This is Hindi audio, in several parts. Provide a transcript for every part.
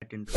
देवबंद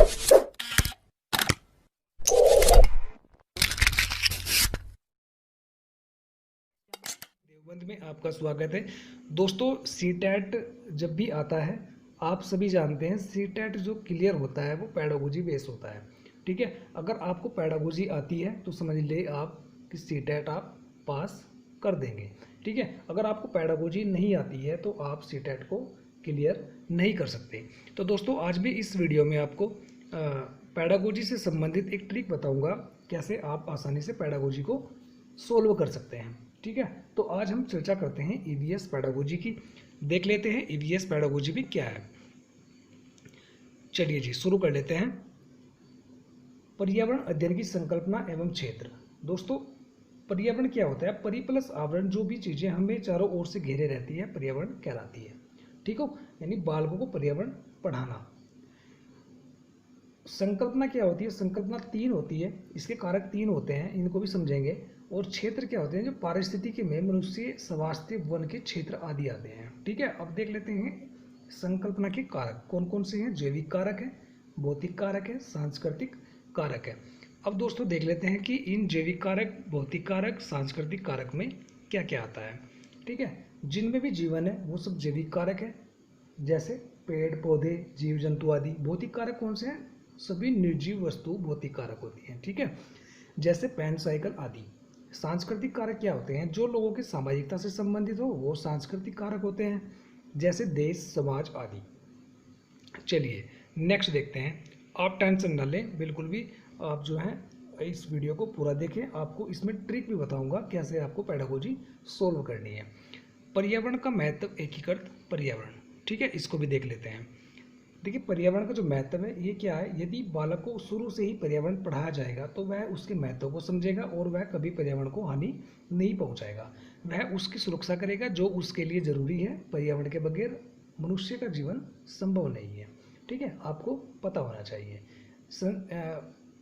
में आपका स्वागत है। दोस्तों, सीटेट जब भी आता है, आप सभी जानते हैं सीटेट जो क्लियर होता है वो पैडागोजी बेस होता है। ठीक है, अगर आपको पैडागोजी आती है तो समझ ले आप कि सीटेट आप पास कर देंगे। ठीक है, अगर आपको पैडागोजी नहीं आती है तो आप सीटेट को क्लियर नहीं कर सकते। तो दोस्तों, आज भी इस वीडियो में आपको पैडागोजी से संबंधित एक ट्रिक बताऊंगा, कैसे आप आसानी से पैडागोजी को सोल्व कर सकते हैं। ठीक है, तो आज हम चर्चा करते हैं ईवीएस पैडागोजी की। देख लेते हैं ईवीएस पैडागोजी भी क्या है। चलिए जी, शुरू कर लेते हैं। पर्यावरण अध्ययन की संकल्पना एवं क्षेत्र। दोस्तों, पर्यावरण क्या होता है? परिप्लस आवरण, जो भी चीजें हमें चारों ओर से घेरे रहती है, पर्यावरण कहलाती है। ठीक हो, यानी बालकों को पर्यावरण पढ़ाना। संकल्पना क्या होती है? संकल्पना तीन होती है, इसके कारक तीन होते हैं, इनको भी समझेंगे। और क्षेत्र क्या होते हैं? जो पारिस्थितिकी में मनुष्य, स्वास्थ्य, वन के क्षेत्र आदि आते हैं। ठीक है, अब देख लेते हैं संकल्पना के कारक कौन कौन से हैं। जैविक कारक है, भौतिक कारक है, सांस्कृतिक कारक है। अब दोस्तों देख लेते हैं कि इन जैविक कारक, भौतिक कारक, सांस्कृतिक कारक में क्या क्या आता है। ठीक है, जिनमें भी जीवन है वो सब जैविक कारक है, जैसे पेड़ पौधे, जीव जंतु आदि। भौतिक कारक कौन से हैं? सभी निर्जीव वस्तु भौतिक कारक होती हैं। ठीक है, जैसे पेन, साइकिल आदि। सांस्कृतिक कारक क्या होते हैं? जो लोगों की सामाजिकता से संबंधित हो वो सांस्कृतिक कारक होते हैं, जैसे देश, समाज आदि। चलिए नेक्स्ट देखते हैं। आप टेंशन न लें, बिल्कुल भी आप जो है इस वीडियो को पूरा देखें, आपको इसमें ट्रिक भी बताऊंगा कैसे आपको पैडागोजी सोल्व करनी है। पर्यावरण का महत्व, एकीकृत पर्यावरण। ठीक है, इसको भी देख लेते हैं। देखिए, पर्यावरण का जो महत्व है ये क्या है? यदि बालक को शुरू से ही पर्यावरण पढ़ाया जाएगा तो वह उसके महत्व को समझेगा और वह कभी पर्यावरण को हानि नहीं पहुंचाएगा। वह उसकी सुरक्षा करेगा जो उसके लिए जरूरी है। पर्यावरण के बगैर मनुष्य का जीवन संभव नहीं है। ठीक है, आपको पता होना चाहिए।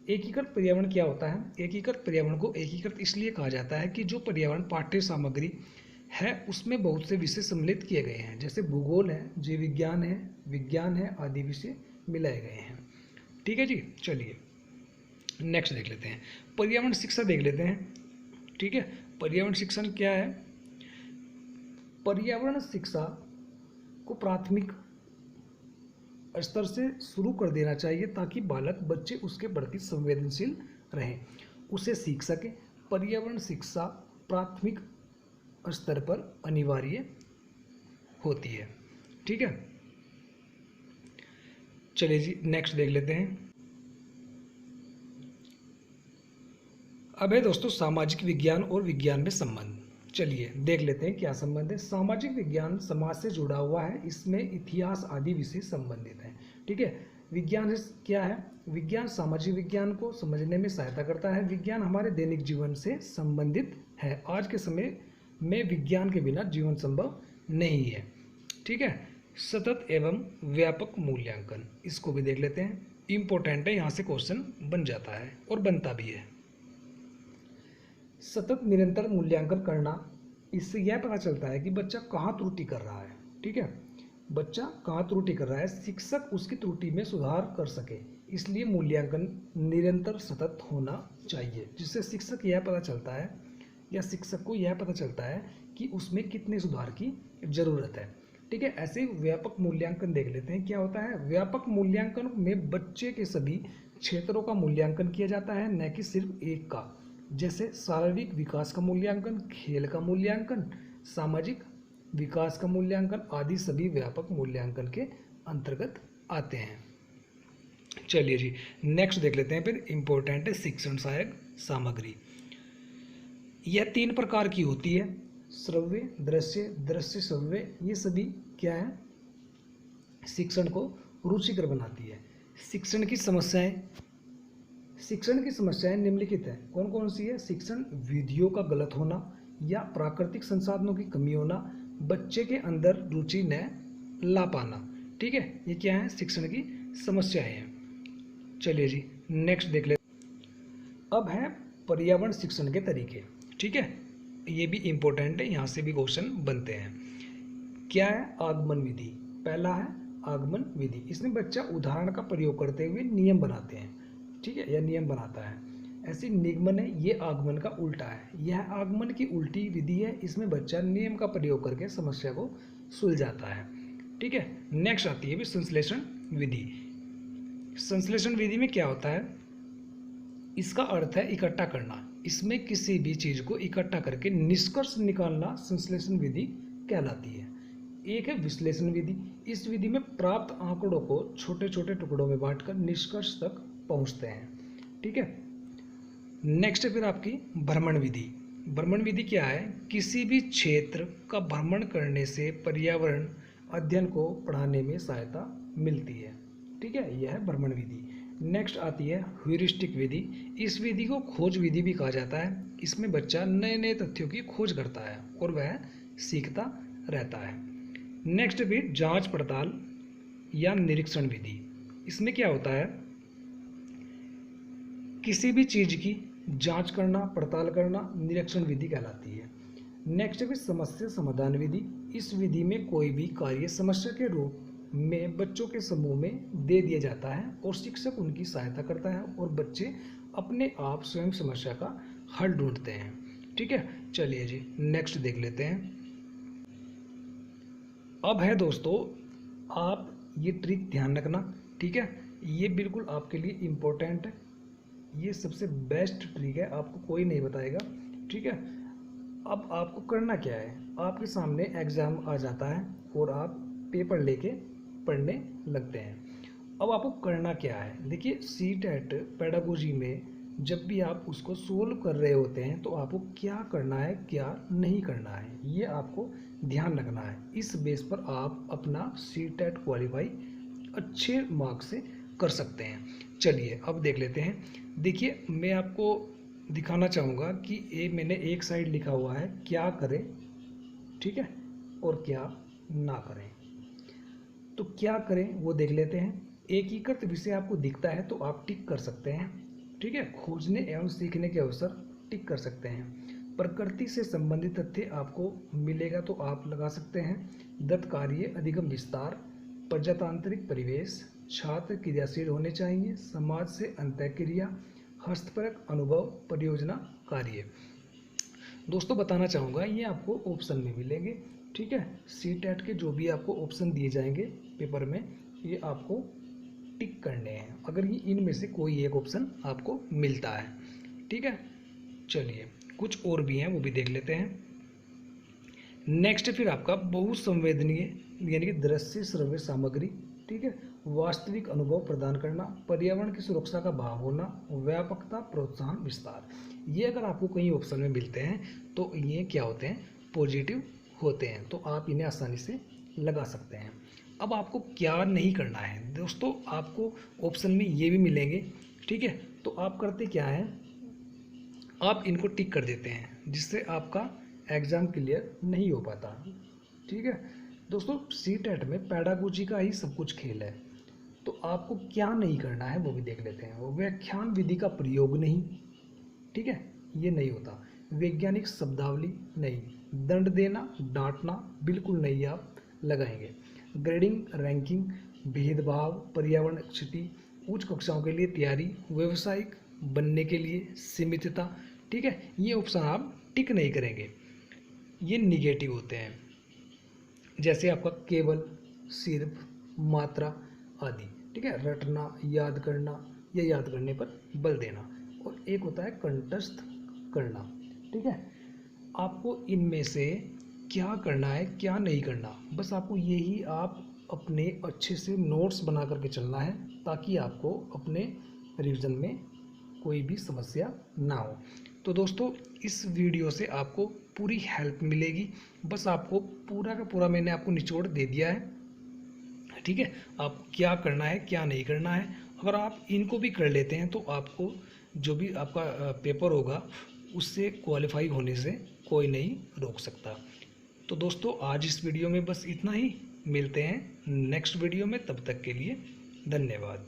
एकीकृत पर्यावरण क्या होता है? एकीकृत पर्यावरण को एकीकृत इसलिए कहा जाता है कि जो पर्यावरण पाठ्य सामग्री है उसमें बहुत से विषय सम्मिलित किए गए हैं, जैसे भूगोल है, जीव विज्ञान है आदि विषय मिलाए गए हैं। ठीक है जी, चलिए नेक्स्ट देख लेते हैं। पर्यावरण शिक्षा देख लेते हैं। ठीक है, पर्यावरण शिक्षण क्या है? पर्यावरण शिक्षा को प्राथमिक स्तर से शुरू कर देना चाहिए ताकि बालक, बच्चे उसके प्रति संवेदनशील रहें, उसे सीख सके। पर्यावरण शिक्षा प्राथमिक स्तर पर अनिवार्य होती है। ठीक है, चलिए जी नेक्स्ट देख लेते हैं। अब है दोस्तों सामाजिक विज्ञान और विज्ञान में संबंध। चलिए देख लेते हैं क्या संबंध है। सामाजिक विज्ञान समाज से जुड़ा हुआ है, इसमें इतिहास आदि विषय संबंधित हैं। ठीक है, विज्ञान क्या है? विज्ञान सामाजिक विज्ञान को समझने में सहायता करता है। विज्ञान हमारे दैनिक जीवन से संबंधित है। आज के समय में विज्ञान के बिना जीवन संभव नहीं है। ठीक है, सतत एवं व्यापक मूल्यांकन, इसको भी देख लेते हैं। इंपॉर्टेंट है, यहाँ से क्वेश्चन बन जाता है और बनता भी है। सतत निरंतर मूल्यांकन करना, इससे यह पता चलता है कि बच्चा कहाँ त्रुटि कर रहा है। ठीक है, बच्चा कहाँ त्रुटि कर रहा है, शिक्षक उसकी त्रुटि में सुधार कर सके, इसलिए मूल्यांकन निरंतर सतत होना चाहिए, जिससे शिक्षक यह पता चलता है या शिक्षक को यह पता चलता है कि उसमें कितने सुधार की जरूरत है। ठीक है, ऐसे व्यापक मूल्यांकन देख लेते हैं क्या होता है। व्यापक मूल्यांकन में बच्चे के सभी क्षेत्रों का मूल्यांकन किया जाता है, न कि सिर्फ एक का, जैसे शारीरिक विकास का मूल्यांकन, खेल का मूल्यांकन, सामाजिक विकास का मूल्यांकन आदि सभी व्यापक मूल्यांकन के अंतर्गत आते हैं। चलिए जी नेक्स्ट देख लेते हैं। फिर इंपॉर्टेंट है शिक्षण सहायक सामग्री। यह तीन प्रकार की होती है, श्रव्य, दृश्य, दृश्य श्रव्य। ये सभी क्या है? शिक्षण को रुचिकर बनाती है। शिक्षण की समस्याएं, शिक्षण की समस्याएं निम्नलिखित है। कौन कौन सी है? शिक्षण विधियों का गलत होना या प्राकृतिक संसाधनों की कमी होना, बच्चे के अंदर रुचि न ला पाना। ठीक है, ये क्या है? शिक्षण की समस्याएं हैं। चलिए जी नेक्स्ट देख ले। अब है पर्यावरण शिक्षण के तरीके। ठीक है, ये भी इंपॉर्टेंट है, यहाँ से भी क्वेश्चन बनते हैं। क्या है? आगमन विधि। पहला है आगमन विधि। इसमें बच्चा उदाहरण का प्रयोग करते हुए नियम बनाते हैं, ठीक है, या नियम बनाता है। ऐसी निगमन है, ये आगमन का उल्टा है। यह आगमन की उल्टी विधि है, इसमें बच्चा नियम का प्रयोग करके समस्या को सुलझाता है, ठीक है। नेक्स्ट आती है भी संश्लेषण विधि। संश्लेषण विधि में क्या होता है, इसका अर्थ है इकट्ठा करना। इसमें किसी भी चीज को इकट्ठा करके निष्कर्ष निकालना संश्लेषण विधि कहलाती है। एक है विश्लेषण विधि। इस विधि में प्राप्त आंकड़ों को छोटे छोटे टुकड़ों में बांटकर निष्कर्ष तक पहुंचते हैं, ठीक है। नेक्स्ट है फिर आपकी भ्रमण विधि। भ्रमण विधि क्या है, किसी भी क्षेत्र का भ्रमण करने से पर्यावरण अध्ययन को पढ़ाने में सहायता मिलती है, ठीक है, यह है भ्रमण विधि। नेक्स्ट आती है ह्यूरिस्टिक विधि। इस विधि को खोज विधि भी कहा जाता है। इसमें बच्चा नए नए तथ्यों की खोज करता है और वह सीखता रहता है। नेक्स्ट भी जांच पड़ताल या निरीक्षण विधि। इसमें क्या होता है, किसी भी चीज की जांच करना, पड़ताल करना निरीक्षण विधि कहलाती है। नेक्स्ट है समस्या समाधान विधि। इस विधि में कोई भी कार्य समस्या के रूप में बच्चों के समूह में दे दिया जाता है और शिक्षक उनकी सहायता करता है और बच्चे अपने आप स्वयं समस्या का हल ढूंढते हैं, ठीक है। चलिए जी नेक्स्ट देख लेते हैं। अब है दोस्तों, आप ये ट्रिक ध्यान रखना, ठीक है, ये बिल्कुल आपके लिए इम्पोर्टेंट है। ये सबसे बेस्ट ट्रिक है, आपको कोई नहीं बताएगा, ठीक है। अब आपको करना क्या है, आपके सामने एग्ज़ाम आ जाता है और आप पेपर लेके पढ़ने लगते हैं। अब आपको करना क्या है, देखिए सीटेट पेडागोजी में जब भी आप उसको सोल्व कर रहे होते हैं तो आपको क्या करना है क्या नहीं करना है, ये आपको ध्यान रखना है। इस बेस पर आप अपना सीटेट क्वालिफाई अच्छे मार्क्स से कर सकते हैं। चलिए अब देख लेते हैं। देखिए मैं आपको दिखाना चाहूँगा कि ये मैंने एक साइड लिखा हुआ है क्या करें, ठीक है, और क्या ना करें। तो क्या करें वो देख लेते हैं। एकीकृत विषय आपको दिखता है तो आप टिक कर सकते हैं, ठीक है। खोजने एवं सीखने के अवसर टिक कर सकते हैं। प्रकृति से संबंधित तथ्य आपको मिलेगा तो आप लगा सकते हैं। दत्त कार्य, अधिगम विस्तार, प्रजातांत्रिक परिवेश, छात्र क्रियाशील होने चाहिए, समाज से अंतःक्रिया, हस्तपरक अनुभव, परियोजना कार्य। दोस्तों बताना चाहूँगा ये आपको ऑप्शन में मिलेंगे, ठीक है। सीटेट के जो भी आपको ऑप्शन दिए जाएंगे पेपर में ये आपको टिक करने हैं, अगर ये इनमें से कोई एक ऑप्शन आपको मिलता है, ठीक है। चलिए कुछ और भी हैं वो भी देख लेते हैं। नेक्स्ट फिर आपका बहुसंवेदनीय यानी कि दृश्य श्रव्य सामग्री, ठीक है, वास्तविक अनुभव प्रदान करना, पर्यावरण की सुरक्षा का भाव होना, व्यापकता, प्रोत्साहन, विस्तार। ये अगर आपको कहीं ऑप्शन में मिलते हैं तो ये क्या होते हैं, पॉजिटिव होते हैं, तो आप इन्हें आसानी से लगा सकते हैं। अब आपको क्या नहीं करना है दोस्तों, आपको ऑप्शन में ये भी मिलेंगे, ठीक है। तो आप करते क्या है, आप इनको टिक कर देते हैं जिससे आपका एग्ज़ाम क्लियर नहीं हो पाता, ठीक है। दोस्तों सीटेट में पेडागोजी का ही सब कुछ खेल है, तो आपको क्या नहीं करना है वो भी देख लेते हैं। वो व्याख्यान विधि का प्रयोग नहीं, ठीक है, ये नहीं होता। वैज्ञानिक शब्दावली नहीं, दंड देना, डांटना बिल्कुल नहीं आप लगाएंगे। ग्रेडिंग, रैंकिंग, भेदभाव, पर्यावरण क्षति, उच्च कक्षाओं के लिए तैयारी, व्यावसायिक बनने के लिए सीमितता, ठीक है, ये ऑप्शन आप टिक नहीं करेंगे, ये निगेटिव होते हैं। जैसे आपका केवल, सिर्फ, मात्रा आदि, ठीक है, रटना, याद करना या याद करने पर बल देना, और एक होता है कंठस्थ करना, ठीक है। आपको इनमें से क्या करना है क्या नहीं करना, बस आपको यही आप अपने अच्छे से नोट्स बना करके चलना है ताकि आपको अपने रिवीजन में कोई भी समस्या ना हो। तो दोस्तों इस वीडियो से आपको पूरी हेल्प मिलेगी, बस आपको पूरा का पूरा मैंने आपको निचोड़ दे दिया है, ठीक है। आप क्या करना है क्या नहीं करना है, अगर आप इनको भी कर लेते हैं तो आपको जो भी आपका पेपर होगा उससे क्वालिफाई होने से कोई नहीं रोक सकता। तो दोस्तों आज इस वीडियो में बस इतना ही, मिलते हैं नेक्स्ट वीडियो में, तब तक के लिए धन्यवाद।